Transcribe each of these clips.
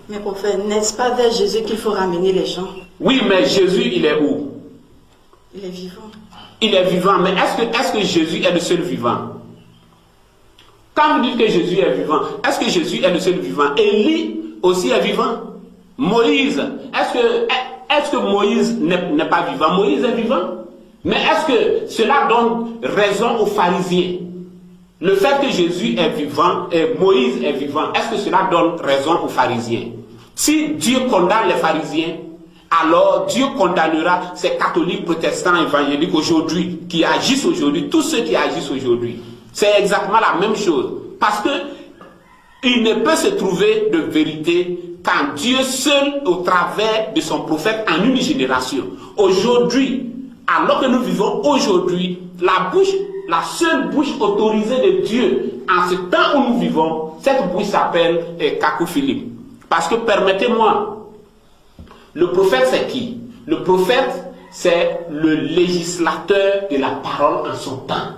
Mais prophète, n'est-ce pas vers Jésus qu'il faut ramener les gens? Oui, mais Jésus, il est où? Il est vivant. Il est vivant, mais est-ce que Jésus est le seul vivant? Quand vous dites que Jésus est vivant, est-ce que Jésus est le seul vivant? Élie aussi est vivant. Moïse, est-ce que Moïse n'est pas vivant? Moïse est vivant. Mais est-ce que cela donne raison aux pharisiens? Le fait que Jésus est vivant et Moïse est vivant, est-ce que cela donne raison aux pharisiens? Si Dieu condamne les pharisiens, alors Dieu condamnera ces catholiques, protestants, évangéliques aujourd'hui, qui agissent aujourd'hui, tous ceux qui agissent aujourd'hui. C'est exactement la même chose. Parce que il ne peut se trouver de vérité qu'en Dieu seul, au travers de son prophète, en une génération. Aujourd'hui, alors que nous vivons aujourd'hui, la seule bouche autorisée de Dieu, en ce temps où nous vivons, cette bouche s'appelle Kakou Philippe. Parce que permettez-moi, le prophète c'est qui? Le prophète c'est le législateur de la parole en son temps.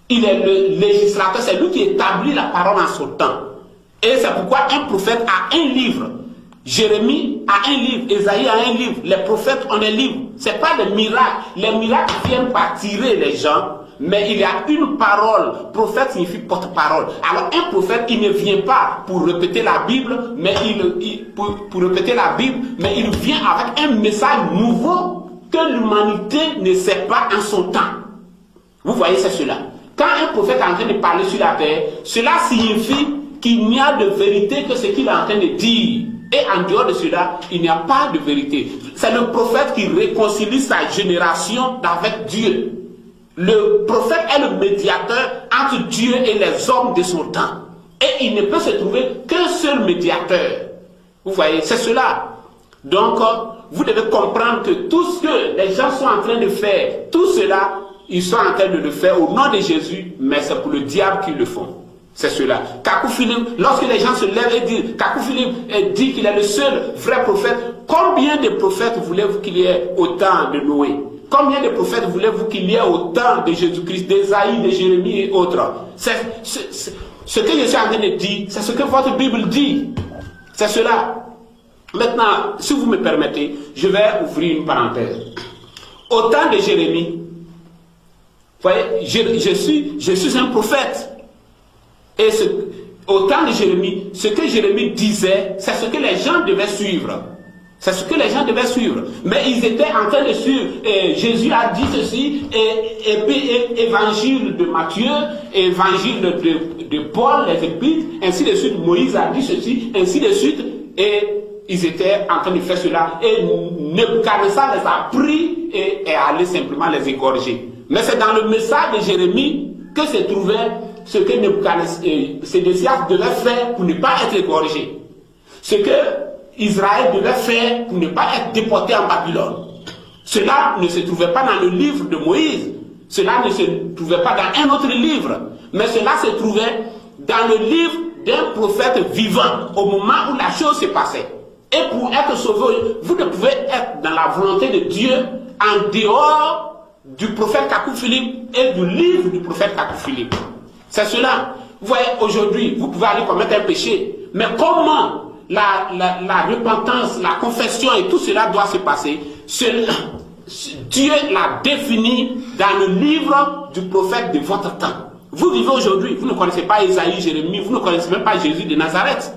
Il est le législateur, c'est lui qui établit la parole en son temps. Et c'est pourquoi un prophète a un livre. Jérémie a un livre, Ésaïe a un livre, les prophètes ont des livres. Ce n'est pas des miracles. Les miracles viennent par tirer les gens, mais il y a une parole. Prophète signifie porte-parole. Alors un prophète, il ne vient pas pour répéter la Bible, mais pour répéter la Bible, mais il vient avec un message nouveau que l'humanité ne sait pas en son temps. Vous voyez, c'est cela. Quand un prophète est en train de parler sur la terre, cela signifie qu'il n'y a de vérité que ce qu'il est en train de dire. Et en dehors de cela, il n'y a pas de vérité. C'est le prophète qui réconcilie sa génération avec Dieu. Le prophète est le médiateur entre Dieu et les hommes de son temps. Et il ne peut se trouver qu'un seul médiateur. Vous voyez, c'est cela. Donc, vous devez comprendre que tout ce que les gens sont en train de faire, tout cela, ils sont en train de le faire au nom de Jésus, mais c'est pour le diable qu'ils le font. C'est cela. Kakou Philippe, lorsque les gens se lèvent et disent, Kakou Philippe dit qu'il est le seul vrai prophète, combien de prophètes voulez-vous qu'il y ait au temps de Noé? Combien de prophètes voulez-vous qu'il y ait au temps de Jésus-Christ, d'Ésaïe, de Jérémie et autres? Ce que je suis en train de dire, c'est ce que votre Bible dit. C'est cela. Maintenant, si vous me permettez, je vais ouvrir une parenthèse. Au temps de Jérémie, vous voyez, je suis un prophète. Et au temps de Jérémie, ce que Jérémie disait, c'est ce que les gens devaient suivre. C'est ce que les gens devaient suivre. Mais ils étaient en train de suivre. Et Jésus a dit ceci, et puis évangile de Matthieu, évangile de Paul, les épîtres, ainsi de suite. Moïse a dit ceci, ainsi de suite. Et ils étaient en train de faire cela. Et Nebuchadnezzar les a pris et est allé simplement les égorger. Mais c'est dans le message de Jérémie que se trouvait ce que Sédécias devait faire pour ne pas être égorgé. Ce que Israël devait faire pour ne pas être déporté en Babylone. Cela ne se trouvait pas dans le livre de Moïse. Cela ne se trouvait pas dans un autre livre. Mais cela se trouvait dans le livre d'un prophète vivant au moment où la chose se passait. Et pour être sauvé, vous ne pouvez être dans la volonté de Dieu en dehors du prophète Kakou Philippe et du livre du prophète Kakou Philippe. C'est cela. Vous voyez, aujourd'hui, vous pouvez aller commettre un péché. Mais comment la repentance, la confession et tout cela doit se passer? Dieu l'a défini dans le livre du prophète de votre temps. Vous vivez aujourd'hui, vous ne connaissez pas Ésaïe, Jérémie, vous ne connaissez même pas Jésus de Nazareth.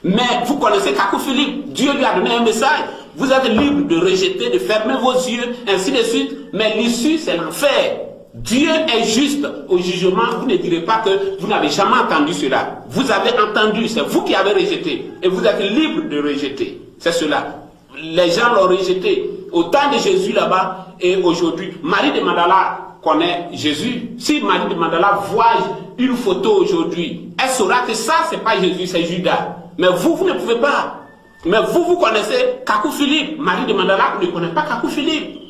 Mais vous connaissez Kakou Philippe, Dieu lui a donné un message. Vous êtes libre de rejeter, de fermer vos yeux, ainsi de suite. Mais l'issue, c'est l'enfer. Dieu est juste au jugement. Vous ne direz pas que vous n'avez jamais entendu cela. Vous avez entendu, c'est vous qui avez rejeté. Et vous êtes libre de rejeter. C'est cela. Les gens l'ont rejeté. Au temps de Jésus là-bas et aujourd'hui, Marie de Magdala connaît Jésus. Si Marie de Magdala voit une photo aujourd'hui, elle saura que ça, c'est pas Jésus, c'est Judas. Mais vous, vous ne pouvez pas. Mais vous connaissez Kakou Philippe. Marie de Magdala ne connaît pas Kakou Philippe.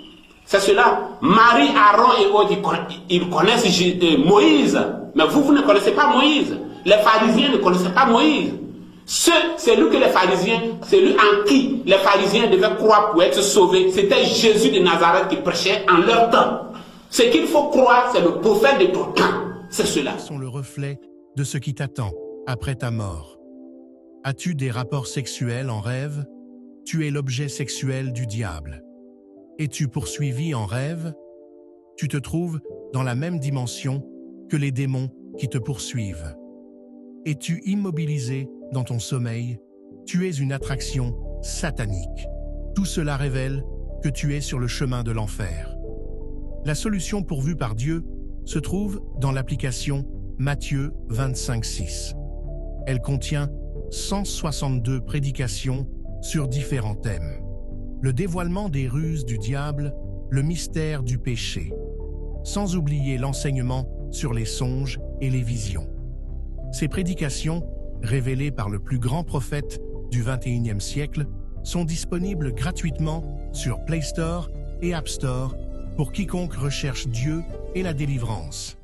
C'est cela. Marie, Aaron et autres, ils connaissent Moïse. Mais vous ne connaissez pas Moïse. Les pharisiens ne connaissaient pas Moïse. C'est lui que les pharisiens, c'est lui en qui les pharisiens devaient croire pour être sauvés. C'était Jésus de Nazareth qui prêchait en leur temps. Ce qu'il faut croire, c'est le prophète de ton temps. C'est cela. Sont le reflet de ce qui t'attend après ta mort. As-tu des rapports sexuels en rêve? Tu es l'objet sexuel du diable. Es-tu poursuivi en rêve? Tu te trouves dans la même dimension que les démons qui te poursuivent. Es-tu immobilisé dans ton sommeil? Tu es une attraction satanique. Tout cela révèle que tu es sur le chemin de l'enfer. La solution pourvue par Dieu se trouve dans l'application Matthieu 25:6. Elle contient 162 prédications sur différents thèmes. Le dévoilement des ruses du diable, le mystère du péché. Sans oublier l'enseignement sur les songes et les visions. Ces prédications, révélées par le plus grand prophète du XXIe siècle, sont disponibles gratuitement sur Play Store et App Store pour quiconque recherche Dieu et la délivrance.